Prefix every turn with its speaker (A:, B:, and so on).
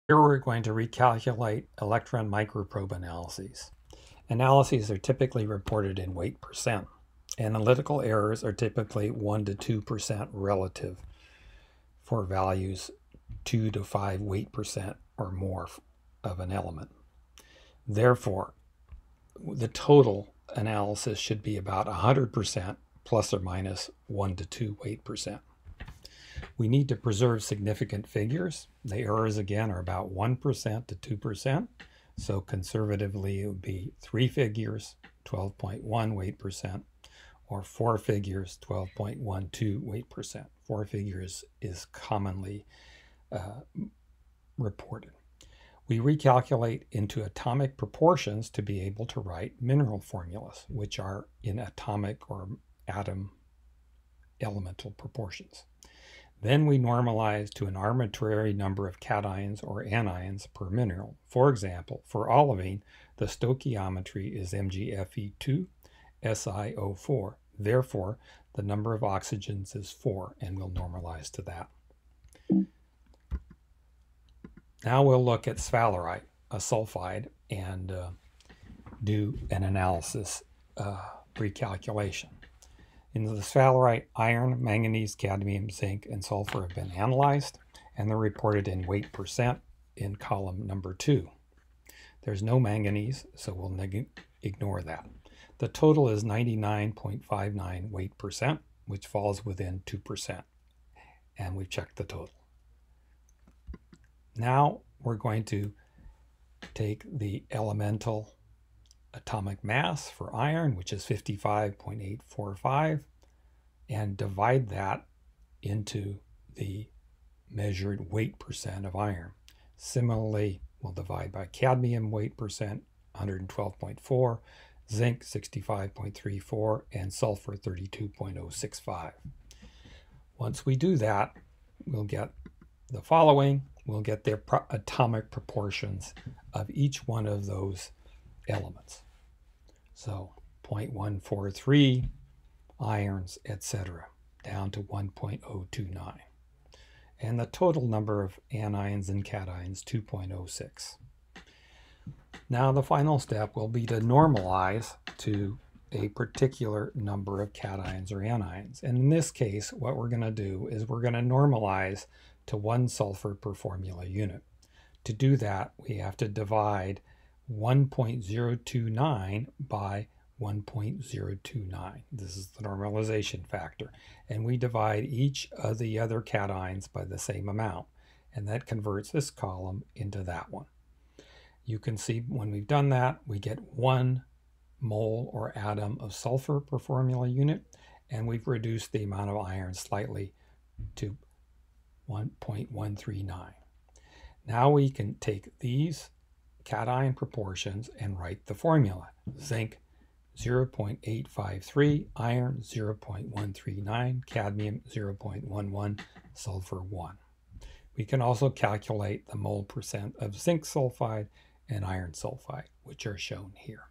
A: Here we're going to recalculate electron microprobe analyses. Analyses are typically reported in weight percent. Analytical errors are typically 1 to 2% relative for values 2 to 5 weight percent or more of an element. Therefore, the total analysis should be about 100% plus or minus 1 to 2 weight percent. We need to preserve significant figures. The errors, again, are about 1% to 2%. So conservatively, it would be 3 figures, 12.1 weight percent, or 4 figures, 12.12 weight percent. 4 figures is commonly reported. We recalculate into atomic proportions to be able to write mineral formulas, which are in atomic or atom elemental proportions. Then we normalize to an arbitrary number of cations or anions per mineral. For example, for olivine, the stoichiometry is MgFe2 SiO4. Therefore, the number of oxygens is 4, and we'll normalize to that. Now we'll look at sphalerite, a sulfide, and do an analysis recalculation. In the sphalerite, iron, manganese, cadmium, zinc, and sulfur have been analyzed, and they're reported in weight percent in column number 2. There's no manganese, so we'll ignore that. The total is 99.59 weight percent, which falls within 2%, and we've checked the total. Now we're going to take the elemental atomic mass for iron, which is 55.845, and divide that into the measured weight percent of iron. Similarly, we'll divide by cadmium weight percent, 112.4, zinc 65.34, and sulfur 32.065. Once we do that, we'll get the following. We'll get the atomic proportions of each one of those elements. So 0.143 irons, etc., down to 1.029. And the total number of anions and cations, 2.06. Now the final step will be to normalize to a particular number of cations or anions. And in this case, what we're going to do is we're going to normalize to 1 sulfur per formula unit. To do that, we have to divide 1.029 by 1.029. This is the normalization factor. And we divide each of the other cations by the same amount. And that converts this column into that one. You can see when we've done that, we get 1 mole or atom of sulfur per formula unit. And we've reduced the amount of iron slightly to 1.139. Now we can take these cation proportions and write the formula. Zinc 0.853, iron 0.139, cadmium 0.11, sulfur 1. We can also calculate the mole percent of zinc sulfide and iron sulfide, which are shown here.